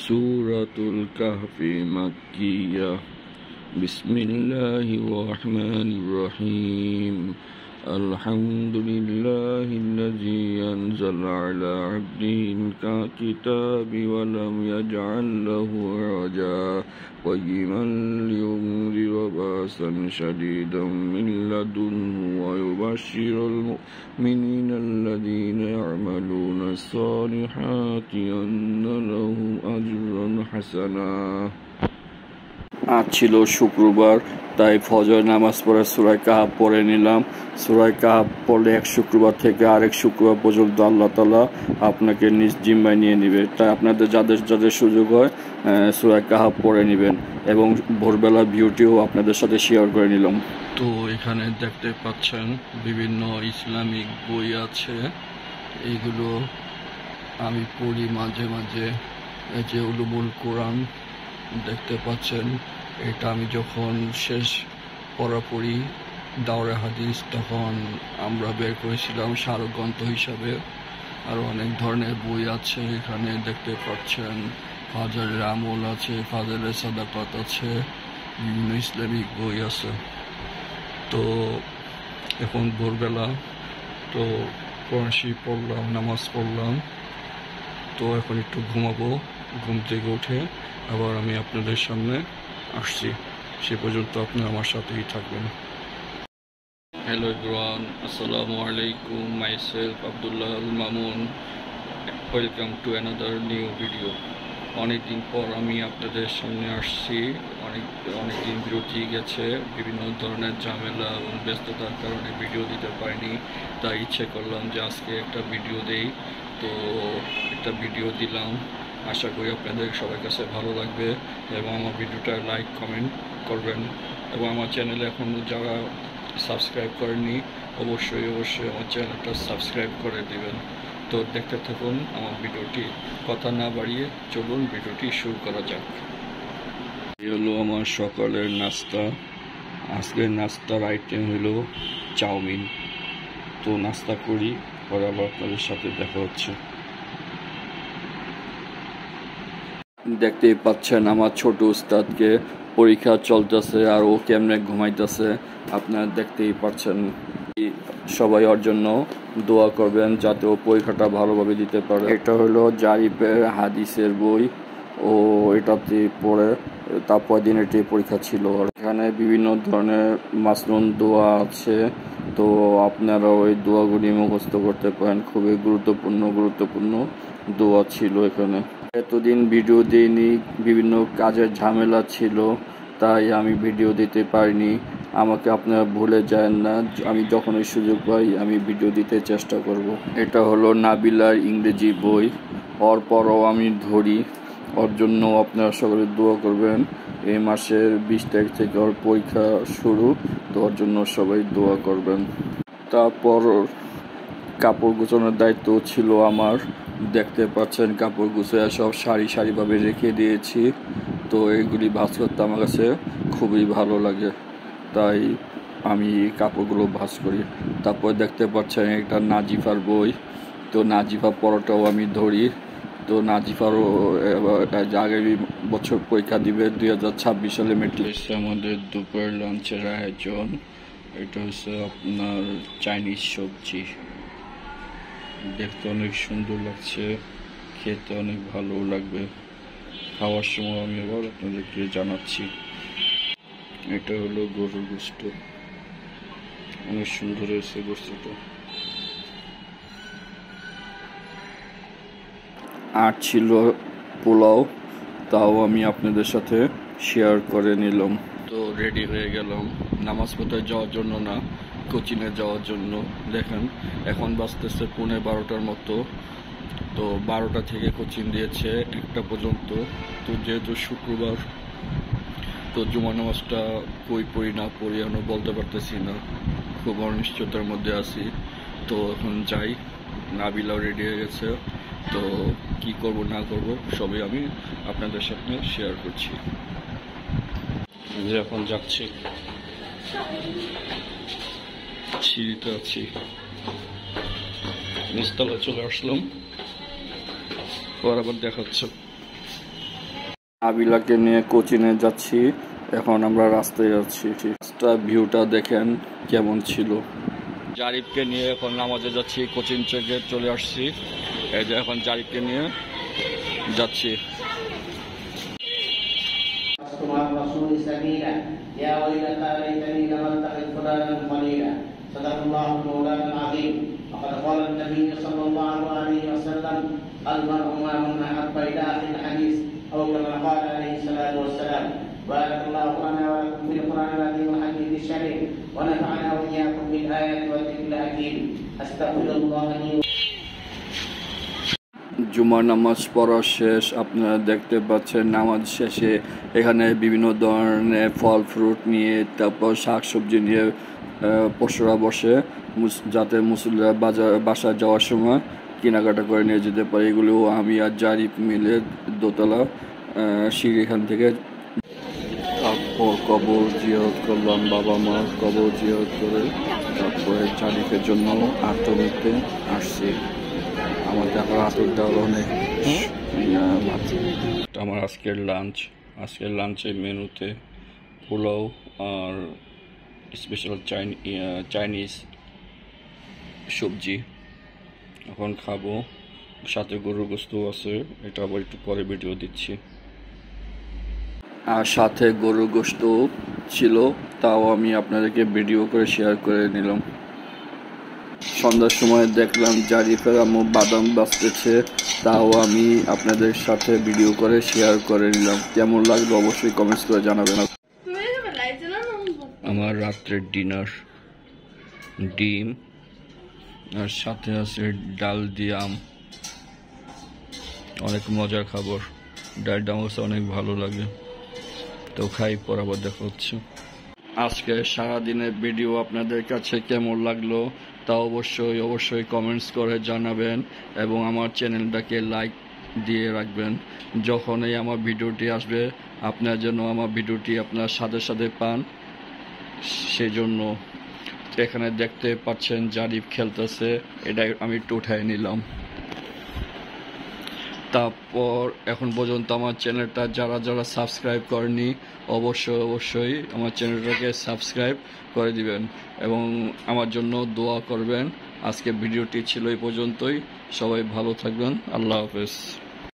Suratul Kahfi Makkiyah. Bismillahirrahmanirrahim. Alhamdulillahilladzi anzala ala abdihil kitabi wa lam yaj'al lahu 'iwaja qayyiman liyunzira ba'san shadidan min ladunhu wa yubashshirul mu'minina alladhina ya'maluna as-salihati anna lahum ajran hasana। আজ ছিল শুক্রবার, তাই ফজর নামাজ পড়ে সূরা কাহফ পড়ে নিলাম। সূরা কাহফ পড়লে এক শুক্রবার থেকে আরেক শুক্রবার পর্যন্ত আল্লাহ তাআলা আপনাকে নিজ জিম্মায় নিয়ে নেবে। তাই আপনাদের যাদের যাদের সুযোগ হয় সূরা কাহফ পড়ে নেবেন এবং ভোরবেলা ভিডিওটিও আপনাদের সাথে শেয়ার করে নিলাম। তো এখানে দেখতে পাচ্ছেন বিভিন্ন ইসলামিক বই আছে, এইগুলো আমি পড়ি মাঝে মাঝে। এই যে উলুমুল কোরআন দেখতে পাচ্ছেন, এটা আমি যখন শেষ পড়াপড়ি দাওরে হাদিস তখন আমরা বের করেছিলাম স্মারক গ্রন্থ হিসাবে। আরও অনেক ধরনের বই আছে এখানে দেখতে পাচ্ছেন। ফাজাইলে আমল আছে, ফাজাইলে সাদাকাত আছে, বিভিন্ন ইসলামিক বই আছে। তো এখন ভোরবেলা তো কোরআন শরীফ পড়লাম, নামাজ পড়লাম, তো এখন একটু ঘুমাবো। ঘুম থেকে উঠে আবার আমি আপনাদের সামনে আসছি, সে পর্যন্ত আপনারা আমার সাথেই থাকবেন। হ্যালো এভরিওয়ান, আসসালামু আলাইকুম। Myself Abdullah Al Mamun, welcome to another new video. অনেকদিন পর আমি আপনাদের সামনে আসছি। অনেক দিন বিরতি গেছে, বিভিন্ন ধরনের ঝামেলা এবং ব্যস্ততার কারণে ভিডিও দিতে পারিনি। তাই ইচ্ছে করলাম যে আজকে একটা ভিডিও দেই। তো একটা ভিডিও দিলাম, আশা করি আপনাদের সবার কাছে ভালো লাগবে এবং আমার ভিডিওটা লাইক কমেন্ট করবেন এবং আমার চ্যানেলে এখনও যারা সাবস্ক্রাইব করেননি অবশ্যই আমার চ্যানেলটা সাবস্ক্রাইব করে দিবেন। তো দেখতে থাকুন আমার ভিডিওটি। কথা না বাড়িয়ে চলুন ভিডিওটি শুরু করা যাক। এই হলো আমার সকালের নাস্তা। আজকের নাস্তার আইটেম হলো চাউমিন। তো নাস্তা করি, পরে আবার আপনাদের সাথে দেখা হচ্ছে। দেখতেই পাচ্ছেন আমার ছোট উস্তাদকে, পরীক্ষা চলতেছে আর ও কেমনে ঘুমাইতেছে আপনারা দেখতেই পাচ্ছেন। সবাই ওর জন্য দোয়া করবেন যাতে ও পরীক্ষাটা ভালোভাবে দিতে পারে। এটা হলো জারিফের হাদিসের বই, ও এটাতে পড়ে তারপর দিন এটি পরীক্ষা ছিল। এখানে বিভিন্ন ধরনের মাসনুন দোয়া আছে, তো আপনারা ওই দোয়াগুলি মুখস্থ করতে পারেন। খুবই গুরুত্বপূর্ণ দোয়া ছিল এখানে। এতদিন ভিডিও দিইনি, বিভিন্ন কাজের ঝামেলা ছিল, তাই আমি ভিডিও দিতে পারিনি। আমাকে আপনারা ভুলে যায় না, আমি যখনই সুযোগ পাই আমি ভিডিও দিতে চেষ্টা করব। এটা হলো নাবিলার ইংরেজি বই, ওর পরও আমি ধরি। ওর জন্য আপনারা সকলে দোয়া করবেন। এই মাসের 20 তারিখ থেকে ওর পরীক্ষা শুরু, তো ওর জন্য সবাই দোয়া করবেন। তারপর কাপড় গুছানোর দায়িত্ব ছিল আমার। দেখতে পাচ্ছেন কাপড় গুছিয়ে সব সারিভাবে রেখে দিয়েছি। তো এইগুলি ভাঁজ করতে আমার কাছে খুবই ভালো লাগে, তাই আমি কাপড়গুলো ভাঁজ করি। তারপর দেখতে পাচ্ছেন একটা নাজিফার বই, তো নাজিফা পড়াটাও আমি ধরি। তো নাজিফারও আগামী বছর পরীক্ষা দিবে, 2026 সালে মেট্রিক। আমাদের দুপুরের লাঞ্চের আয়োজন, এটা হচ্ছে আপনার চাইনিজ সবজি। দেখতে অনেক সুন্দর লাগছে, খেতে অনেক ভালো লাগবে। খাওয়ার সময় আমি আবার আপনাদেরকে জানাচ্ছি। এটা হলো গরুর গোশত, অনেক সুন্দর হয়েছে গোশতটা। আর ছিল পোলাও, তাও আমি আপনাদের সাথে শেয়ার করে নিলাম। তো রেডি হয়ে গেলাম নামাজ পড়তে যাওয়ার জন্য না, কোচিংয়ে যাওয়ার জন্য। দেখেন এখন বাজতেছে 11:30 মতো। তো 12টা থেকে কোচিং দিয়েছে 1টা পর্যন্ত। তো যেহেতু শুক্রবার, তো জুমা নামাজটা পড়ি না পড়ি এখনো বলতে পারতেছি না, খুব অনিশ্চয়তার মধ্যে আছি। তো এখন যাই, নাবিলাও রেডি হয়ে গেছে, তো কি করব না করব সবই আমি আপনাদের সাথে শেয়ার করছি। যে এখন যাচ্ছি, সিঁড়িতে আছি, নিচতলায় চলে আসলাম, পর আবার দেখাচ্ছে। আবিলাকে নিয়ে কোচিনে যাচ্ছি। এখন আমরা রাস্তায় যাচ্ছি। রাস্তার ভিউটা দেখেন কেমন ছিল। জারিফকে নিয়ে এখন নামাজে যাচ্ছি। কোচিং থেকে চলে আসছি, এই যে এখন জারিফকে নিয়ে যাচ্ছি। صدق الله مولانا العظيم وقد قال النبي صلى الله عليه وسلم المرء مع من احب الى اخر الحديث او كما قال عليه الصلاه والسلام. بارك الله لنا ولكم في القران العظيم والحديث الشريف ونفعنا واياكم بالايات والذكر الحكيم. استغفر الله لي. জুমার নামাজ পড়া শেষ। আপনারা দেখতে পাচ্ছেন নামাজ শেষে এখানে বিভিন্ন ধরনের ফল ফ্রুট নিয়ে, তারপর শাকসবজি নিয়ে পশুরা বসে, যাতে মুসল্লিরা বাসায় যাওয়ার সময় কেনাকাটা করে নিয়ে যেতে পারে। এগুলো আমি আর জারিফ মিলে দোতলা সিঁড়ি এখান থেকে। তারপর কবর জিয়ারত করলাম, বাবা মার কবর জিয়ারত করে তারপরে জারিফের জন্য আতর নিতে আসছি। আমার এখন আতর দেওয়ার অনেক আমার আজকের লাঞ্চের মেনুতে পোলাও আর স্পেশাল চাইনিজ সবজি এখন খাবো। সাথে গরুর গোশত আছে, এটা আবার একটু পরে ভিডিও দিচ্ছি। আর সাথে গরুর গোশত ছিল, তাও আমি আপনাদেরকে ভিডিও করে শেয়ার করে নিলাম। সন্ধ্যার সময় দেখলাম জারিফের আম্মু বাদাম বাছতেছে, তাও আমি আপনাদের সাথে ভিডিও করে শেয়ার করে নিলাম। কেমন লাগলো অবশ্যই কমেন্টস করে জানাবেন। আমার রাত্রের ডিনার ডিম আর সাথে আছে ডাল দিয়ে আম, অনেক মজার খাবার। ডালটা আমার কাছে অনেক ভালো লাগে, তো খাই, পর আবার দেখা হচ্ছে। আজকে সারাদিনের ভিডিও আপনাদের কাছে কেমন লাগলো তা অবশ্যই কমেন্টস করে জানাবেন এবং আমার চ্যানেলটাকে লাইক দিয়ে রাখবেন। যখনই আমার ভিডিওটি আসবে আপনার জন্য আমার ভিডিওটি আপনার সাথে পান, সেজন্য। এখানে দেখতে পাচ্ছেন জারিফ খেলতেছে, এটাই আমি একটু উঠাই নিলাম। তারপর এখন পর্যন্ত আমার চ্যানেলটা যারা সাবস্ক্রাইব করেনি অবশ্যই আমার চ্যানেলটাকে সাবস্ক্রাইব করে দিবেন এবং আমার জন্য দোয়া করবেন। আজকে ভিডিওটি ছিল এই পর্যন্তই। সবাই ভালো থাকবেন। আল্লাহ হাফেজ।